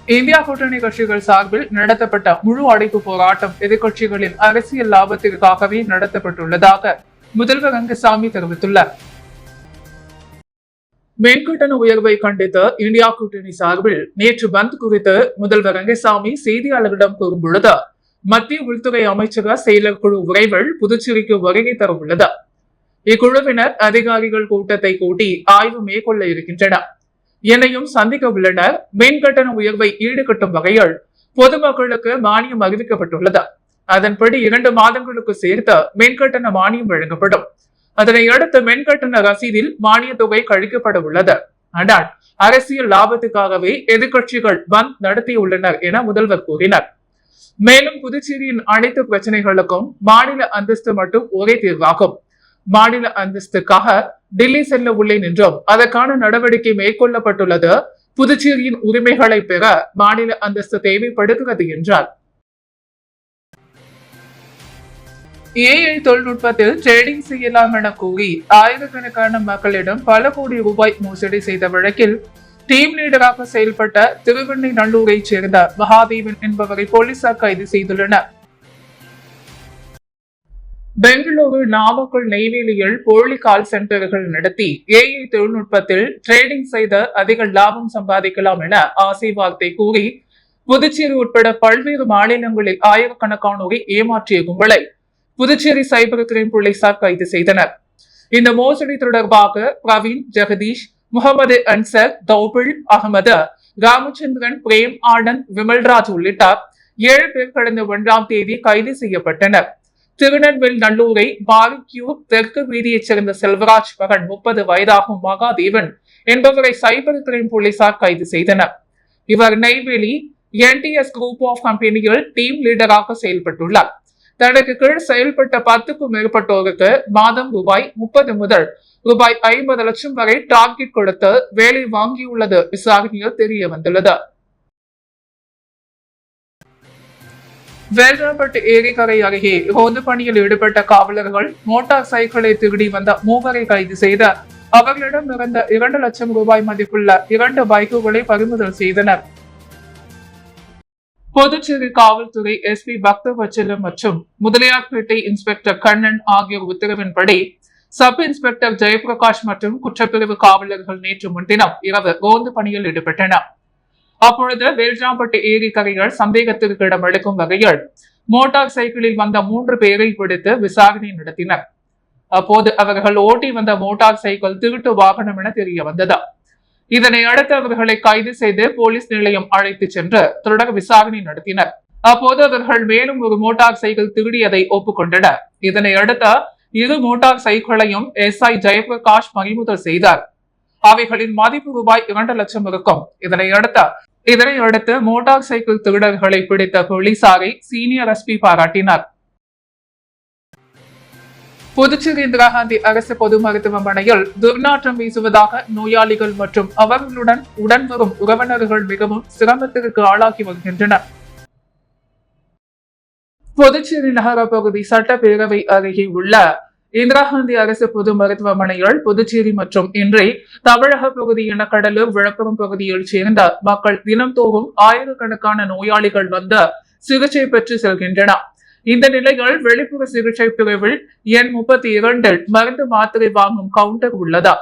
India கூட்டணி கட்சிகள் சார்பில் நடத்தப்பட்ட முழு அடைப்பு போராட்டம் எதிர்கட்சிகளின் அரசியல் லாபத்திற்காகவே நடத்தப்பட்டுள்ளதாக முதல்வர் ரங்கசாமி தெரிவித்துள்ளார். மின்கட்டண உயர்வை கண்டித்து இந்தியா கூட்டணி சார்பில் நேற்று பந்த் குறித்து முதல்வர் ரங்கசாமி செய்தியாளர்களிடம் கூறும்பொழுது, மத்திய உள்துறை அமைச்சக செயலர் குழு விரைவில் புதுச்சேரிக்கு வருகை தரவுள்ளது. இக்குழுவினர் அதிகாரிகள் கூட்டத்தை கூட்டி ஆய்வு மேற்கொள்ள இருக்கின்றனர். என்னையும் சந்திக்க உள்ளனர். மின் கட்டண உயர்வை ஈடுகட்டும் வகையில் பொதுமக்களுக்கு மானியம் அறிவிக்கப்பட்டுள்ளது. அதன்படி 2 மாதங்களுக்கு சேர்த்து மின்கட்டண மானியம் வழங்கப்படும். அதனை அடுத்து மின்கட்டண ரசீதில் மானிய தொகை கழிக்கப்பட உள்ளது. ஆனால் அரசியல் லாபத்துக்காகவே எதிர்கட்சிகள் பந்த் நடத்தியுள்ளனர் என முதல்வர் கூறினார். மேலும் புதுச்சேரியின் அனைத்து பிரச்சனைகளுக்கும் மாநில அந்தஸ்து மட்டும் ஒரே தீர்வாகும். மாநில அந்தஸ்துக்காக டெல்லி செல்ல உள்ளேன் என்றும் அதற்கான நடவடிக்கை மேற்கொள்ளப்பட்டுள்ளது. புதுச்சேரியின் உரிமைகளை பெற மாநில அந்தஸ்து தேவைப்படுகிறது என்றார். AI தொழில்நுட்பத்தில் ட்ரேடிங் செய்யலாம் என கூறி ஆயிரக்கணக்கான மக்களிடம் பல கோடி ரூபாய் மோசடி செய்த வழக்கில் டீம் லீடராக செயல்பட்ட திருவெண்ணெய்நல்லூரைச் சேர்ந்த மகாதேவன் என்பவரை போலீசார் கைது செய்துள்ளனர். பெங்களூரு, நாமக்கல், நெய்வேலியில் போலி கால் சென்டர்கள் நடத்தி AI தொழில்நுட்பத்தில் ட்ரேடிங் செய்த அதிக லாபம் சம்பாதிக்கலாம் என ஆசை வார்த்தை கூறி புதுச்சேரி உட்பட பல்வேறு மாநிலங்களில் ஆயிரக்கணக்கானோரை ஏமாற்றிய கும்பலை புதுச்சேரி சைபர் கிரைம் போலீசார் கைது செய்தனர். இந்த மோசடி தொடர்பாக பிரவீன், ஜெகதீஷ், முகமது அன்சர், தௌபில் அகமது, ராமச்சந்திரன், பிரேம் ஆனந்த், விமல்ராஜ் உள்ளிட்ட 7 பேர் கடந்த 1ஆம் தேதி கைது செய்யப்பட்டனர். திருநெல்வேலி நல்லூரை பாரிக்யூ தெற்கு வீதியைச் சேர்ந்த செல்வராஜ் மகன் 30 வயதாகும் மகாதேவன் என்பவரை சைபர் கிரைம் போலீசார் கைது செய்தனர். இவர் நெய்வேலி NTS குரூப் ஆஃப் கம்பெனியில் டீம் லீடராக செயல்பட்டுள்ளார். தனக்கு கீழ் செயல்பட்ட 10க்கும் மேற்பட்டோருக்கு மாதம் ரூபாய் 30 முதல் ரூபாய் 50 லட்சம் வரை டார்கெட் கொடுத்து வேலை வாங்கியுள்ளது விசாரணையில் தெரிய வந்துள்ளது. வேல்ராம்பட்டு ஏரிக்கரை அருகே ரோந்து பணியில் ஈடுபட்ட காவலர்கள் மோட்டார் சைக்கிளை திருடி வந்த 3 கைது செய்த அவர்களிடம் இருந்த 2 லட்சம் ரூபாய் மதிப்புள்ள 2 பைக்குகளை பறிமுதல் செய்தனர். புதுச்சேரி காவல்துறை SP பக்தவச்சலம் மற்றும் முதலியார்பேட்டை இன்ஸ்பெக்டர் கண்ணன் ஆகியோர் உத்தரவின்படி சப் இன்ஸ்பெக்டர் ஜெயபிரகாஷ் மற்றும் குற்றப்பிரிவு காவலர்கள் நேற்று முன்தினம் இரவு ரோந்து பணியில் ஈடுபட்டனர். அப்பொழுது வேல்ராம்பட்டு ஏரிக்கரையில் சந்தேகத்திற்கு இடமளிக்கும் வகையில் மோட்டார் சைக்கிளில் வந்த 3 பேரை பிடித்து விசாரணை நடத்தினர். அப்போது அவர்கள் ஓட்டி வந்த மோட்டார் சைக்கிள் திருட்டு வாகனம் என தெரிய வந்தது. இதனை அடுத்து அவர்களை கைது செய்து போலீஸ் நிலையம் அழைத்து சென்று தொடர் விசாரணை நடத்தினர். அப்போது அவர்கள் மேலும் ஒரு மோட்டார் சைக்கிள் திருடியதை ஒப்புக்கொண்டனர். இதனை அடுத்த 2 மோட்டார் சைக்கிளையும் SI ஜெயபிரகாஷ் பறிமுதல் செய்தார். அவைகளின் மதிப்பு ரூபாய் 2 லட்சம் இருக்கும். இதனை அடுத்து மோட்டார் சைக்கிள் திருடர்களை பிடித்த போலீசாரை சீனியர் SP பாராட்டினார். புதுச்சேரி இந்திரா காந்தி அரசு பொது மருத்துவமனையில் துர்நாற்றம் வீசுவதாக நோயாளிகள் மற்றும் அவர்களுடன் உடன் வரும் உறவினர்கள் மிகவும் சிரமத்திற்கு ஆளாகி வருகின்றனர். புதுச்சேரி நகர பகுதி சட்டப்பேரவை அருகே உள்ள இந்திரா காந்தி அரசு பொது மருத்துவமனையில் புதுச்சேரி மற்றும் இன்றே தமிழக பகுதி என கடலூர், விழுப்புரம் பகுதியில் சேர்ந்த மக்கள் தினம்தோறும் ஆயிரக்கணக்கான நோயாளிகள் வந்து சிகிச்சை பெற்று செல்கின்றனர். இந்த நிலையில் வெளிப்புற சிகிச்சை பிரிவில் எண் 32 மருந்து மாத்திரை வாங்கும் கவுண்டர் உள்ளதா.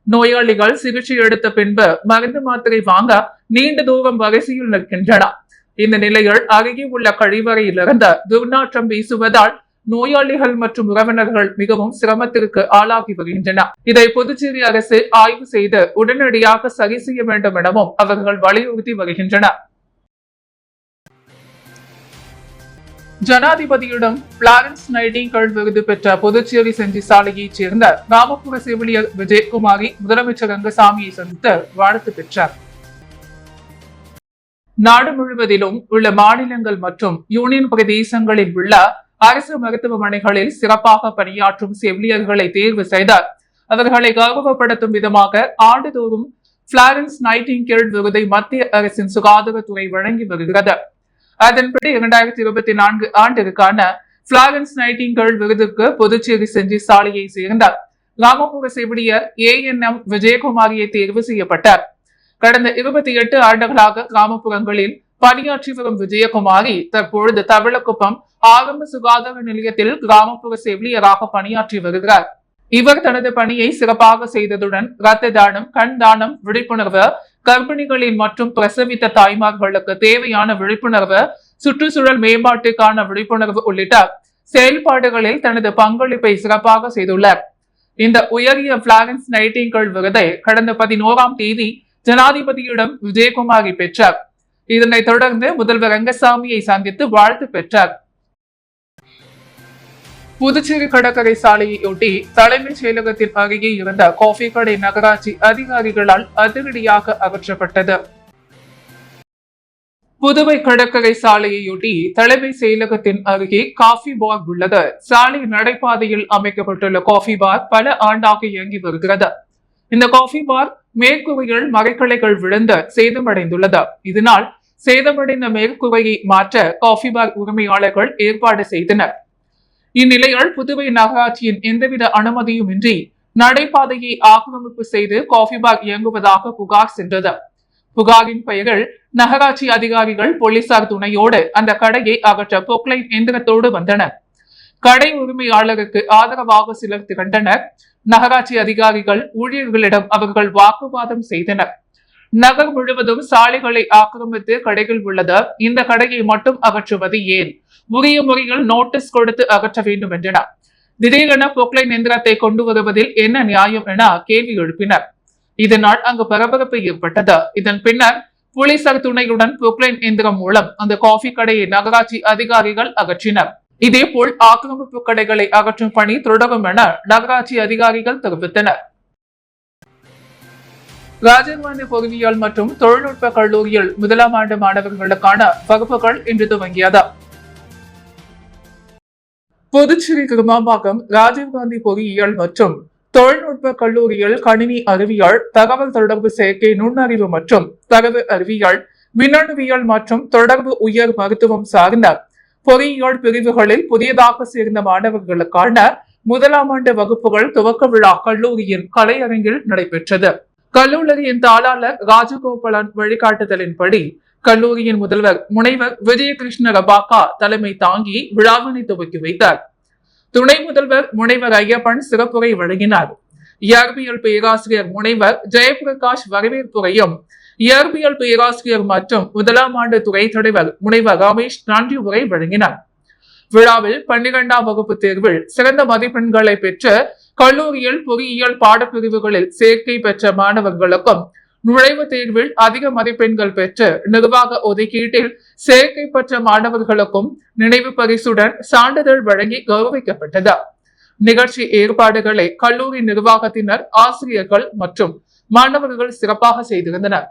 நோயாளிகள் சிகிச்சை எடுத்த பின்பு மருந்து மாத்திரை வாங்க நீண்ட தூரம் வரிசையில் நிற்கின்றனர். இந்த நிலையில் அருகே உள்ள கழிவறையிலிருந்து துர்நாற்றம் வீசுவதால் நோயாளிகள் மற்றும் உறவினர்கள் மிகவும் சிரமத்திற்கு ஆளாகி வருகின்றனர். இதை புதுச்சேரி அரசு ஆய்வு செய்து உடனடியாக சரி செய்ய வேண்டும் எனவும் அவர்கள் வலியுறுத்தி வருகின்றனர். ஜனாதிபதியிடம் பிளாரன்ஸ் நைட்டிங்கேல் விருது பெற்ற புதுச்சேரி செஞ்சி சாலையைச் சேர்ந்த கிராமப்புற செவிலியர் விஜயகுமாரி முதலமைச்சர் ரங்கசாமியை சந்தித்து வாழ்த்து பெற்றார். நாடு முழுவதிலும் உள்ள மாநிலங்கள் மற்றும் யூனியன் பிரதேசங்களில் உள்ள அரசு மருத்துவமனைகளில் சிறப்பாக பணியாற்றும் செவிலியர்களை தேர்வு செய்தார். அவர்களை கௌரவப்படுத்தும் விதமாக ஆண்டுதோறும் பிளாரன்ஸ் நைட்டிங்கேல் விருதை மத்திய அரசின் சுகாதாரத்துறை வழங்கி வருகிறது. அதன்படி 2024 ஆண்டிற்கான பிளாரன்ஸ் நைட்டிங்கேல் விருதுக்கு புதுச்சேரி செஞ்சி சாலையை சேர்ந்த கிராமப்புற செவிலியர் ANM விஜயகுமாரியை தேர்வு செய்யப்பட்டார். கடந்த 28 ஆண்டுகளாக கிராமப்புறங்களில் பணியாற்றி வரும் விஜயகுமாரி தற்பொழுது தவளக்குப்பம் ஆரம்ப சுகாதார நிலையத்தில் கிராமப்புற செவிலியராக பணியாற்றி வருகிறார். இவர் தனது பணியை சிறப்பாக செய்ததுடன் இரத்த தானம், கண் தானம் விழிப்புணர்வு, கர்ப்பிணிகளின் மற்றும் பிரசவித்த தாய்மார்களுக்கு தேவையான விழிப்புணர்வு, சுற்றுச்சூழல் மேம்பாட்டுக்கான விழிப்புணர்வு உள்ளிட்ட செயல்பாடுகளில் தனது பங்களிப்பை சிறப்பாக செய்துள்ளார். இந்த உயரிய பிளாரன்ஸ் நைட்டிங்கேல் விருதை கடந்த 11ஆம் தேதி ஜனாதிபதியிடம் விஜயகுமாரி பெற்றார். இதனைத் தொடர்ந்து முதல்வர் ரங்கசாமியை சந்தித்து வாழ்த்து பெற்றார். புதுச்சேரி கடற்கரை சாலையொட்டி தலைமைச் செயலகத்தின் அருகே இருந்த காஃபி கடை நகராட்சி அதிகாரிகளால் அதிரடியாக அகற்றப்பட்டது. புதுவை கடற்கரை சாலையொட்டி தலைமை செயலகத்தின் அருகே காஃபி பார் உள்ளது. சாலை நடைபாதையில் அமைக்கப்பட்டுள்ள காஃபி பார் பல ஆண்டாக இயங்கி வருகிறது. இந்த காஃபி பார் மேற்கூரையில் மரக்கிளைகள் விழுந்து சேதமடைந்துள்ளது. இதனால் சேதமடைந்த மேற்கூரையை மாற்ற காஃபி பார் உரிமையாளர்கள் ஏற்பாடு செய்தனர். இந்நிலையில் புதுவை நகராட்சியின் எந்தவித அனுமதியுமின்றி நடைபாதையை ஆக்கிரமிப்பு செய்து காஃபி பார் இயங்குவதாக புகார் சென்றது. புகாரின் பெயரில் நகராட்சி அதிகாரிகள் போலீசார் துணையோடு அந்த கடையை அகற்ற பொக்லைன் எந்திரத்தோடு வந்தனர். கடை உரிமையாளருக்கு ஆதரவாக சிலர் திரண்டனர். நகராட்சி அதிகாரிகள் ஊழியர்களிடம் அவர்கள் வாக்குவாதம் செய்தனர். நகர் முழுவதும் சாலைகளை ஆக்கிரமித்து கடைகள் உள்ளது. இந்த கடையை மட்டும் அகற்றுவது ஏன்? உரிய முறையில் நோட்டீஸ் கொடுத்து அகற்ற வேண்டும் என்றனர். திடீரென பொக்லைன் எந்திரத்தை கொண்டு வருவதில் என்ன நியாயம் என கேள்வி எழுப்பினர். இதனால் அங்கு பரபரப்பு ஏற்பட்டது. இதன் பின்னர் போலீசார் துணையுடன் பொக்லைன் எந்திரம் மூலம் அந்த காஃபி கடையை நகராட்சி அதிகாரிகள் அகற்றினர். இதேபோல் ஆக்கிரமிப்பு கடைகளை அகற்றும் பணி தொடரும் என நகராட்சி அதிகாரிகள் தெரிவித்தனர். ராஜீவ்காந்தி பொறியியல் மற்றும் தொழில்நுட்ப கல்லூரியில் முதலாம் ஆண்டு மாணவர்களுக்கான வகுப்புகள் இன்று துவங்கியது. புதுச்சேரி கிருமாம்பாக்கம் ராஜீவ்காந்தி பொறியியல் மற்றும் தொழில்நுட்ப கல்லூரியில் கணினி அறிவியல், தகவல் தொடர்பு, செயற்கை நுண்ணறிவு மற்றும் தரவு அறிவியல், மின்னணுவியல் மற்றும் தொடர்பு உயர் மருத்துவம் சார்ந்த பொறியியல் பிரிவுகளில் புதியதாக சேர்ந்த மாணவர்களுக்கான முதலாம் ஆண்டு வகுப்புகள் துவக்க விழா கல்லூரியின் கலையரங்கில் நடைபெற்றது. கல்லூரியின் தாளாளர் ராஜகோபாலன் வழிகாட்டுதலின்படி கல்லூரியின் முதல்வர் முனைவர் விஜயகிருஷ்ண ரபாக்கா தலைமை தாங்கி விழாவினை துவக்கி வைத்தார். துணை முதல்வர் முனைவர் ஐயப்பன் சிறப்புரை வழங்கினார். இயற்பியல் பேராசிரியர் முனைவர் ஜெயபிரகாஷ் வரவேற்புரையும், இயற்பியல் பேராசிரியர் மற்றும் முதலாம் ஆண்டு துறை தலைவர் முனைவர் ரமேஷ் நன்றி உரை வழங்கினார். விழாவில் 12ஆம் வகுப்பு தேர்வில் சிறந்த மதிப்பெண்களை பெற்று கல்லூரியில் பொறியியல் பாடப்பிரிவுகளில் சேர்க்கை பெற்ற மாணவர்களுக்கும், நுழைவுத் தேர்வில் அதிக மதிப்பெண்கள் பெற்று நிர்வாக ஒதுக்கீட்டில் சேர்க்கை பெற்ற மாணவர்களுக்கும் நினைவு பரிசுடன் சான்றிதழ் வழங்கி கௌரவிக்கப்பட்டது. நிகழ்ச்சி ஏற்பாடுகளை கல்லூரி நிர்வாகத்தினர், ஆசிரியர்கள் மற்றும் மாணவர்கள் சிறப்பாக செய்திருந்தனர்.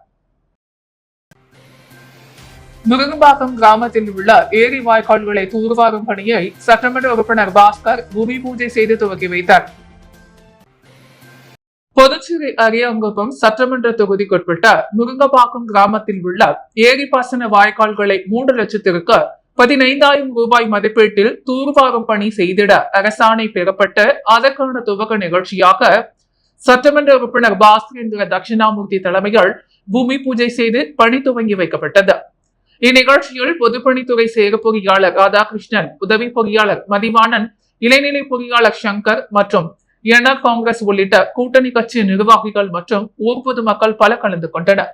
முருகம்பாக்கம் கிராமத்தில் உள்ள ஏரி வாய்க்கால்களை தூர்வாரும் பணியை சட்டமன்ற உறுப்பினர் பாஸ்கர் பூமி பூஜை செய்து துவக்கி வைத்தார். புதுச்சேரி அரியாங்குப்பம் சட்டமன்ற தொகுதிக்குட்பட்ட முருங்கம்பாக்கம் கிராமத்தில் உள்ள ஏரி பாசன வாய்க்கால்களை 3 லட்சத்திற்கு 15,000 ரூபாய் மதிப்பீட்டில் தூர்வாரும் பணி செய்திட அரசாணை பெறப்பட்டு அதற்கான துவக்க நிகழ்ச்சியாக சட்டமன்ற உறுப்பினர் பாஸ்கர் தட்சிணாமூர்த்தி தலைமையில் பூமி பூஜை செய்து பணி துவங்கி வைக்கப்பட்டது. இந்நிகழ்ச்சியில் பொதுப்பணித்துறை செயற் பொறியாளர் ராதாகிருஷ்ணன், உதவி பொறியாளர் மதிவாணன், இளைநிலை பொறியாளர் சங்கர் மற்றும் என்ஆர் காங்கிரஸ் உள்ளிட்ட கூட்டணி கட்சி நிர்வாகிகள் மற்றும் ஊர் பொதுமக்கள் பல கலந்து கொண்டனர்.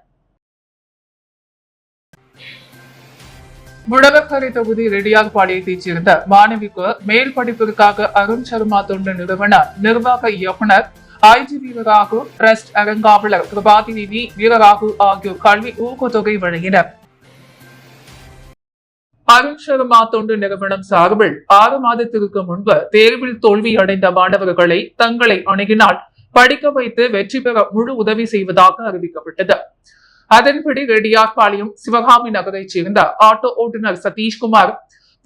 முடவக்கரை தொகுதி ரெட்டியார்பாளையத்தைச் சேர்ந்த மாணவிக்கு மேல் படிப்பிற்காக அருண் சர்மா தொண்டு நிறுவன நிர்வாக இயக்குனர் ஐஜி வீரராகு, டிரஸ்ட் அறங்காவலர் பிரபாதிதேவி வீரராகு ஆகியோர் கல்வி ஊக்கத்தொகை வழங்கினர். அருண் சர்மா தொண்டு நிறுவனம் சார்பில் 6 மாதத்திற்கு முன்பு தேர்வில் தோல்வி அடைந்த மாணவர்களை தங்களை அணுகினால் படிக்க வைத்து வெற்றி பெற முழு உதவி செய்வதாக அறிவிக்கப்பட்டது. அதன்படி ரெட்டியார்பாளையம் சிவகாமி நகரைச் சேர்ந்த ஆட்டோ ஓட்டுநர் சதீஷ்குமார்,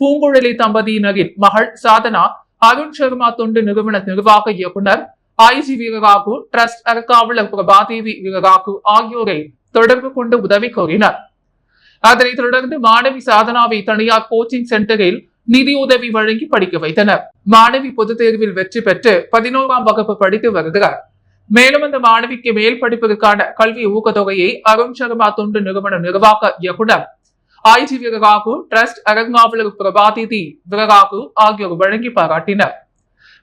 பூங்குழலி தம்பதியினரின் மகள் சாதனா, அருண் சர்மா தொண்டு நிறுவன நிர்வாக இயக்குனர் ஐஜி வீரராகு, டிரஸ்ட் அறக்காவலர் பிரபாதேவி வீரராகு ஆகியோரை தொடர்பு கொண்டு உதவி கோரினர். அதனைத் தொடர்ந்து மாணவி சாதனாவை தனியார் கோச்சிங் சென்டரில் நிதியுதவி வழங்கி படிக்க வைத்தனர். மாணவி பொதுத் தேர்வில் வெற்றி பெற்று 11ஆம் வகுப்பு படித்து வருகிறார். மேலும் அந்த மாணவிக்கு மேல் படிப்பிற்கான கல்வி ஊக்கத்தொகையை அருண் சர்மா தொண்டு நிறுவன நிர்வாக இயக்குனர் ஐஜி வீரராகு, டிரஸ்ட் அரங்காவலர் பிரபாதிதி வீரராகு ஆகியோர் வழங்கி பாராட்டினர்.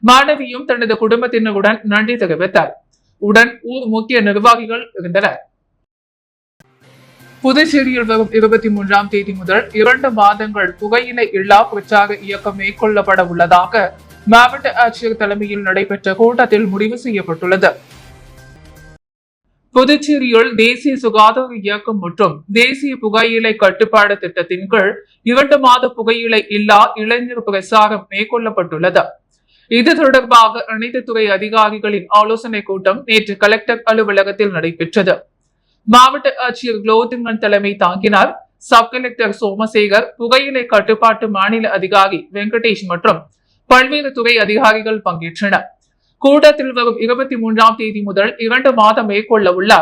மாணவியும் தனது குடும்பத்தினருடன் நன்றி தெரிவித்தார். உடன் ஊர் முக்கிய நிர்வாகிகள் இருந்தனர். புதுச்சேரியில் வரும் 23ஆம் தேதி முதல் 2 மாதங்கள் புகையிலை இல்லா பிரச்சார இயக்கம் மேற்கொள்ளப்பட உள்ளதாக மாவட்ட ஆட்சியர் தலைமையில் நடைபெற்ற கூட்டத்தில் முடிவு செய்யப்பட்டுள்ளது. புதுச்சேரியில் தேசிய சுகாதார இயக்கம் மற்றும் தேசிய புகையிலை கட்டுப்பாடு திட்டத்தின் கீழ் 2 மாத புகையிலை இல்லா இளைஞர் பிரச்சாரம் மேற்கொள்ளப்பட்டுள்ளது. இது தொடர்பாக அனைத்து துறை அதிகாரிகளின் ஆலோசனை கூட்டம் நேற்று கலெக்டர் அலுவலகத்தில் நடைபெற்றது. மாவட்ட ஆட்சியர் குலோதிங்கன் தலைமை தாங்கினார். சப் கலெக்டர் சோமசேகர், புகையிலை கட்டுப்பாட்டு மாநில அதிகாரி வெங்கடேஷ் மற்றும் பல்வேறு துறை அதிகாரிகள் பங்கேற்றனர். கூட்டத்தில் வரும் 23ஆம் தேதி முதல் 2 மாதம் மேற்கொள்ள உள்ள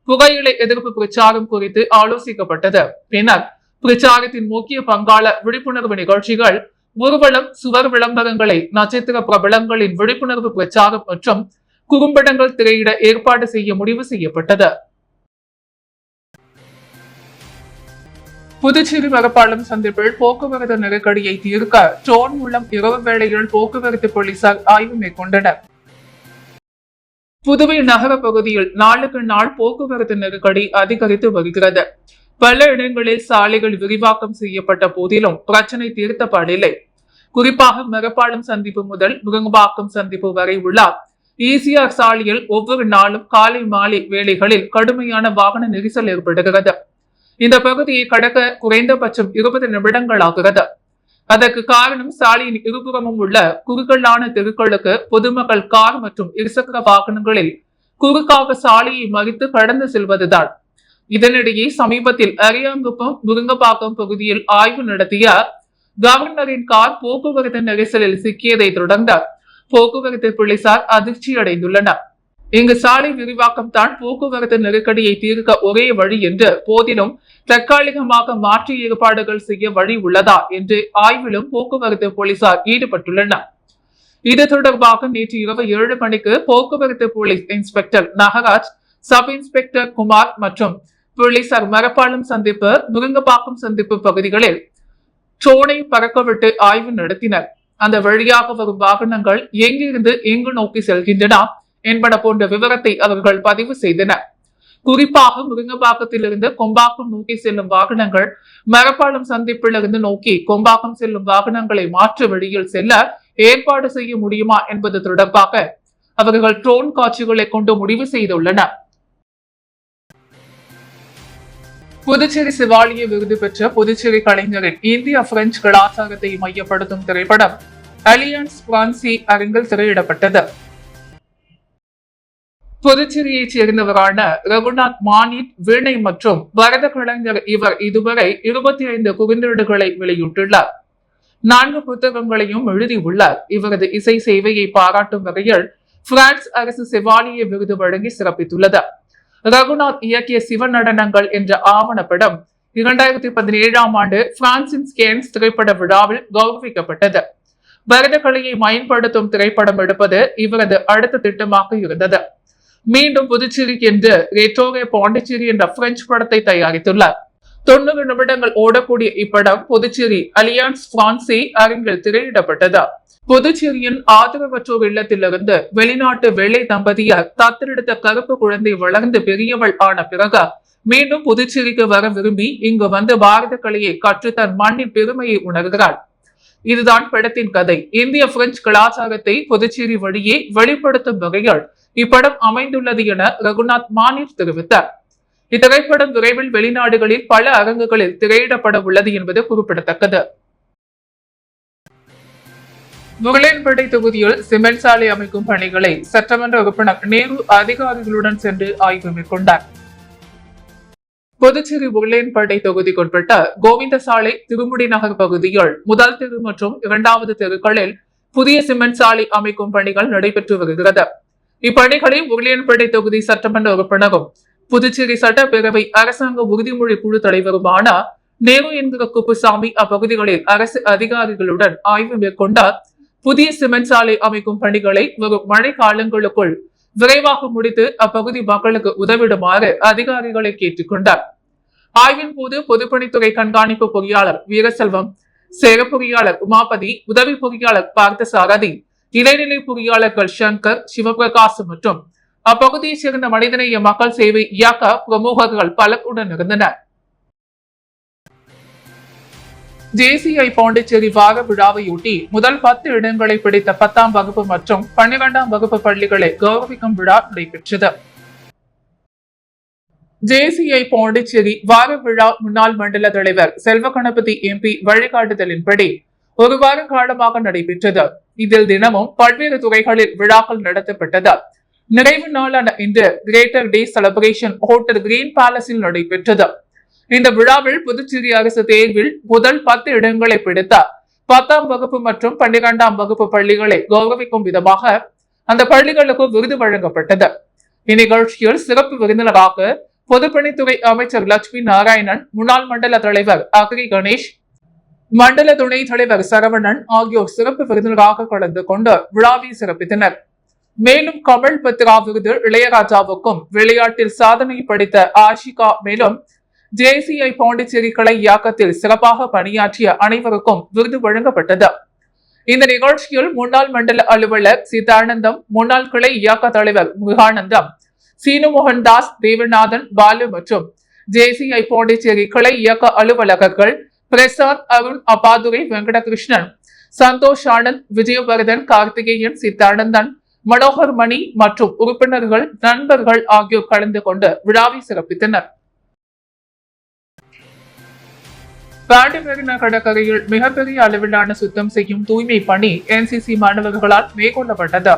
புகையிலை எதிர்ப்பு பிரச்சாரம் குறித்து ஆலோசிக்கப்பட்டது. பின்னர் பிரச்சாரத்தின் முக்கிய பங்காளர் விழிப்புணர்வு நிகழ்ச்சிகள், ஊர்வலம், சுவர் விளம்பரங்களை, நட்சத்திர பிரபலங்களின் விழிப்புணர்வு பிரச்சாரம் மற்றும் குறும்படங்கள் திரையிட ஏற்பாடு செய்ய முடிவு செய்யப்பட்டது. புதுச்சேரி மரப்பாலம் சந்திப்பில் போக்குவரத்து நெருக்கடியை தீர்க்க ட்ரோன் மூலம் இரவு வேளையில் போக்குவரத்து போலீசார் ஆய்வு மேற்கொண்டனர். புதுவை நகர பகுதியில் நாளுக்கு நாள் போக்குவரத்து நெருக்கடி அதிகரித்து வருகிறது. பல இடங்களில் சாலைகள் விரிவாக்கம் செய்யப்பட்ட போதிலும் பிரச்சனை தீர்த்தப்படவில்லை. குறிப்பாக மரப்பாலம் சந்திப்பு முதல் முருங்கம்பாக்கம் சந்திப்பு வரை உள்ள ஈசிஆர் சாலையில் ஒவ்வொரு நாளும் காலை மாலை வேளைகளில் கடுமையான வாகன நெரிசல் ஏற்படுகிறது. இந்த பகுதியை கடக்க குறைந்தபட்சம் 20 நிமிடங்கள் ஆகிறது. அதற்கு காரணம் சாலையின் இருபுறமும் உள்ள குறுகலான தெருக்களுக்கு பொதுமக்கள் கார் மற்றும் இருசக்கர வாகனங்களில் குறுக்காக சாலையை மறித்து கடந்து செல்வதுதான். இதனிடையே சமீபத்தில் அரியாங்குப்பம், முருங்கப்பாக்கம் பகுதியில் ஆய்வு நடத்திய கவர்னரின் கார் போக்குவரத்து நெரிசலில் சிக்கியதை தொடர்ந்து போக்குவரத்து போலீசார் அதிர்ச்சி அடைந்துள்ளனர். இங்கு சாலை விரிவாக்கம் தான் போக்குவரத்து நெருக்கடியை தீர்க்க ஒரே வழி என்று போதிலும் தற்காலிகமாக மாற்று ஏற்பாடுகள் செய்ய வழி உள்ளதா என்று ஆய்விலும் போக்குவரத்து போலீசார் ஈடுபட்டுள்ளனர். இது தொடர்பாக நேற்று இரவு 7 மணிக்கு போக்குவரத்து police inspector Nagaraj, sub inspector Kumar மற்றும் போலீசார் மரப்பாலம் சந்திப்பு, முருங்கப்பாக்கம் சந்திப்பு பகுதிகளில் ட்ரோனை பறக்கவிட்டு ஆய்வு நடத்தினர். அந்த வழியாக வரும் வாகனங்கள் எங்கிருந்து எங்கு நோக்கி செல்கின்றன என்பன போன்ற விவரத்தை அவர்கள் பதிவு செய்தனர். குறிப்பாக முருங்கப்பாக்கத்திலிருந்து கொம்பாக்கம் நோக்கி செல்லும் வாகனங்கள் மரப்பாலம் சந்திப்பிலிருந்து நோக்கி கொம்பாக்கம் செல்லும் வாகனங்களை மாற்று வழியில் செல்ல ஏற்பாடு செய்ய முடியுமா என்பது தொடர்பாக அவர்கள் ட்ரோன் காட்சிகளை கொண்டு முடிவு செய்துள்ளனர். புதுச்சேரி சிவாலிய விருது பெற்ற புதுச்சேரி கலைஞரின் இந்திய பிரெஞ்சு கலாச்சாரத்தை மையப்படுத்தும் திரைப்படம் அலியன்ஸ் பிரான்சி அரங்கில் திரையிடப்பட்டது. புதுச்சேரியைச் சேர்ந்தவரான ரகுநாத் மானிட் வீணை மற்றும் பரத கலைஞர். இவர் இதுவரை 25 குறுந்தொடுகளை வெளியிட்டுள்ளார். 4 புத்தகங்களையும் எழுதியுள்ளார். இவரது இசை சேவையை பாராட்டும் வகையில் பிரான்ஸ் அரசு செவாலிய விருது வழங்கி சிறப்பித்துள்ளது. ரகுநாத் இயக்கிய சிவ நடனங்கள் என்ற ஆவணப்படம் 2017ஆம் ஆண்டு பிரான்சின் ஸ்கேன்ஸ் திரைப்பட விழாவில் கௌரவிக்கப்பட்டது. பரத கலையை பயன்படுத்தும் திரைப்படம் எடுப்பது இவரது அடுத்த திட்டமாக இருந்தது. மீண்டும் புதுச்சேரி என்று ரெட்டோரே பாண்டிச்சேரி என்ற பிரெஞ்சு படத்தை தயாரித்துள்ளார். 90 நிமிடங்கள் ஓடக்கூடிய இப்படம் புதுச்சேரி அலியான்ஸ் பிரான்சி அரங்கில் திரையிடப்பட்டது. புதுச்சேரியின் ஆதரவற்றோர் இல்லத்திலிருந்து வெளிநாட்டு வெள்ளை தம்பதியர் தத்தெடுத்த கருப்பு குழந்தை வளர்ந்து பெரியவள் ஆன பிறகு மீண்டும் புதுச்சேரிக்கு வர விரும்பி இங்கு வந்து பாரத கலையை கற்று தன் மண்ணின் பெருமையை உணர்கிறாள். இதுதான் படத்தின் கதை. இந்திய பிரெஞ்சு கலாச்சாரத்தை புதுச்சேரி வழியே வெளிப்படுத்தும் வகையில் இப்படம் அமைந்துள்ளது என ரகுநாத் மானிட் தெரிவித்தார். இத்திரைப்படம் விரைவில் வெளிநாடுகளில் பல அரங்குகளில் திரையிடப்பட உள்ளது என்பது குறிப்பிடத்தக்கது. முகலேன்பேட்டை தொகுதியில் சிமெண்ட் சாலை அமைக்கும் பணிகளை சட்டமன்ற உறுப்பினர் நேரு அதிகாரிகளுடன் சென்று ஆய்வு மேற்கொண்டார். புதுச்சேரி முகலேன்பேட்டை தொகுதிக்குட்பட்ட கோவிந்தசாலை, திருமுடி நகர் பகுதியில் முதல் தெரு மற்றும் 2வது தெருக்களில் புதிய சிமெண்ட் சாலை அமைக்கும் பணிகள் நடைபெற்று வருகிறது. இப்பணிகளை முகலேன்பேட்டை தொகுதி சட்டமன்ற உறுப்பினரும் புதுச்சேரி சட்டப்பேரவை அரசாங்க உறுதிமொழி குழு தலைவருமான நேரு என்கிற குப்புசாமி அப்பகுதிகளில் அரசு அதிகாரிகளுடன் ஆய்வு மேற்கொண்டார். புதிய சிமெண்ட் சாலை அமைக்கும் பணிகளை வரும் மழை காலங்களுக்குள் விரைவாக முடித்து அப்பகுதி மக்களுக்கு உதவிடுமாறு அதிகாரிகளை கேட்டுக் கொண்டார். ஆய்வின் போது பொதுப்பணித்துறை கண்காணிப்பு பொறியாளர் வீரசெல்வம், சேர பொறியாளர் உமாபதி, உதவி பொறியாளர் பார்த்தசாரதி, இடைநிலை பொறியாளர்கள் சங்கர், சிவபிரகாசம் மற்றும் அப்பகுதியைச் சேர்ந்த மனிதநேய மக்கள் சேவை இயக்க பிரமுகர்கள் பலருடன் இருந்தனர். ஜேசிஐ பாண்டிச்சேரி வார விழாவையொட்டி முதல் 10 இடங்களை பிடித்த 10ஆம் வகுப்பு மற்றும் 12ஆம் வகுப்பு பள்ளிகளை கௌரவிக்கும் விழா நடைபெற்றது. ஜேசிஐ பாண்டிச்சேரி வார விழா முன்னாள் மண்டல தலைவர் செல்வகணபதி எம்பி வழிகாட்டுதலின்படி ஒரு வார காலமாக நடைபெற்றது. இதில் தினமும் பல்வேறு துறைகளில் விழாக்கள் நடத்தப்பட்டது. நிறைவு நாளான இன்று greater day celebration hotel green பேலஸில் நடைபெற்றது. இந்த விழாவில் புதுச்சேரி அரசு தேர்வில் முதல் 10 இடங்களை பிடித்த 10ஆம் வகுப்பு மற்றும் 12ஆம் வகுப்பு பள்ளிகளை கௌரவிக்கும் விதமாக அந்த பள்ளிகளுக்கு விருது வழங்கப்பட்டது. இந்நிகழ்ச்சியில் சிறப்பு விருந்தினராக பொதுப்பணித்துறை அமைச்சர் லட்சுமி நாராயணன், முன்னாள் மண்டல தலைவர் அக்ரி கணேஷ், மண்டல துணைத் தலைவர் சரவணன் ஆகியோர் சிறப்பு விருந்தினராக கலந்து கொண்டு விழாவை சிறப்பித்தனர். மேலும் கமல் பத்ரா விருது இளையராஜாவுக்கும், விளையாட்டில் சாதனை படைத்த ஆஷிகா, மேலும் ஜேசிஐ பாண்டிச்சேரி கலை இயக்கத்தில் சிறப்பாக பணியாற்றிய அனைவருக்கும் விருது வழங்கப்பட்டது. இந்த நிகழ்ச்சியில் முன்னாள் மண்டல அலுவலர் சிதானந்தம், முன்னாள் கிளை இயக்க தலைவர் முருகானந்தம், சீனுமோகன் தாஸ், தேவநாதன், பாலு மற்றும் ஜேசிஐ பாண்டிச்சேரி கிளை இயக்க அலுவலகர்கள் பிரசாத், அருண், அப்பாதுரை, வெங்கடகிருஷ்ணன், சந்தோஷ் ஆனந்த், விஜயவர்தன், கார்த்திகேயன், சித்தானந்தன், மனோகர் மணி மற்றும் உறுப்பினர்கள், நண்பர்கள் ஆகியோர் கலந்து கொண்டு விழாவை சிறப்பித்தனர். பாண்டிமெரினா கடற்கரையில் மிகப்பெரிய அளவிலான சுத்தம் செய்யும் தூய்மை பணி என்சிசி மாணவர்களால் மேற்கொள்ளப்பட்டது.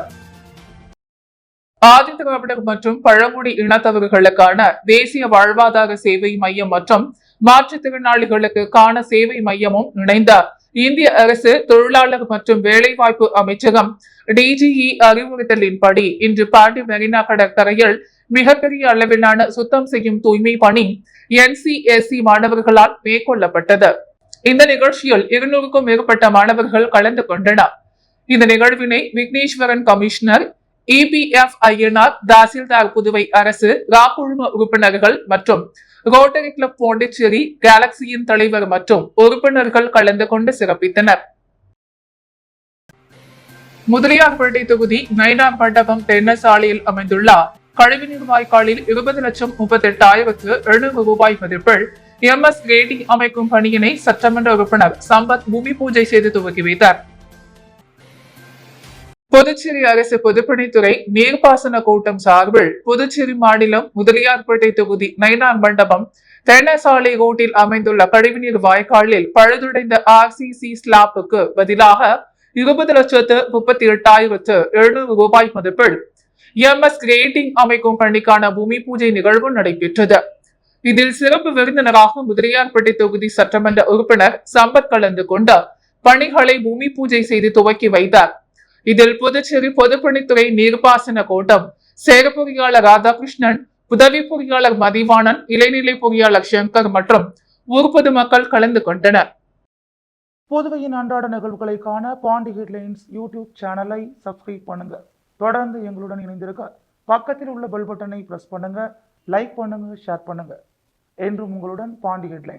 ஆதிதிராவிடர் மற்றும் பழங்குடி இனத்தவர்களுக்கான தேசிய வாழ்வாதார சேவை மையம் மற்றும் மாற்றுத்திறனாளிகளுக்கான சேவை மையமும் இணைந்த இந்திய அரசு தொழிலாளர் மற்றும் வேலைவாய்ப்பு அமைச்சகம் டிஜிஇ அறிவுறுத்தலின்படி இன்று பாண்டி மெரினா கடற்கரையில் மிகப்பெரிய அளவிலான சுத்தம் செய்யும் தூய்மை பணி என்சிஎஸ்சி மாணவர்களால் மேற்கொள்ளப்பட்டது. இந்த நிகழ்ச்சியில் 200க்கும் மேற்பட்ட மாணவர்கள் கலந்து கொண்டனர். இந்த நிகழ்வினை Vigneswaran commissioner, EPF INR, tahsildar, Puduvai அரசு, ராக்குழும உறுப்பினர்கள் மற்றும் ரோட்டரி கிளப் பாண்டிச்சேரி கேலக்சியின் தலைவர் மற்றும் உறுப்பினர்கள் கலந்து கொண்டு சிறப்பித்தனர். முதலியார்பேட்டை தொகுதி நைனார் மண்டபம் டென்னிஸ் சாலையில் அமைந்துள்ள கழிவுநீர் வாய்க்காலில் 20,38,700 ரூபாய் மதிப்பில் MS கிரேடிங் அமைக்கும் பணியினை சட்டமன்ற உறுப்பினர் சம்பத் பூமி பூஜை செய்து துவக்கி வைத்தார். புதுச்சேரி அரசு பொதுப்பணித்துறை நீர்ப்பாசன கூட்டம் சார்பில் புதுச்சேரி மாநிலம் முதலியார்பேட்டை தொகுதி நைனார் மண்டபம் டென்னிஸ் சாலை ரோட்டில் அமைந்துள்ள கழிவுநீர் வாய்க்காலில் பழுதுடைந்த RCC ஸ்லாப்புக்கு பதிலாக 20,38,700 ரூபாய் மதிப்பில் MS கிரேடிங் அமைக்கும் பணிக்கான பூமி பூஜை நிகழ்வு நடைபெற்றது. இதில் சிறப்பு விருந்தினராக முதலியார்பேட்டை தொகுதி சட்டமன்ற உறுப்பினர் சம்பத் கலந்து கொண்டு பணிகளை பூமி பூஜை செய்து துவக்கி வைத்தார். இதில் புதுச்சேரி பொதுப்பணித்துறை நீர்ப்பாசன கோட்டம் செயற்பொறியாளர் ராதாகிருஷ்ணன், உதவி பொறியாளர் மதிவாணன், இளைநிலை பொறியாளர் சங்கர் மற்றும் ஊர் பொதுமக்கள் கலந்து கொண்டனர். புதுவையின் அன்றாட நிகழ்வுகளை காண பாண்டி ஹெட்லைன்ஸ் யூடியூப் சேனலை சப்ஸ்கிரைப் பண்ணுங்க. தொடர்ந்து எங்களுடன் இணைந்திருக்க பக்கத்தில் உள்ள பெல் பட்டனை பிரஸ் பண்ணுங்க, லைக் பண்ணுங்க, ஷேர் பண்ணுங்க. என்றும் உங்களுடன் பாண்டி ஹெட்லைன்ஸ்.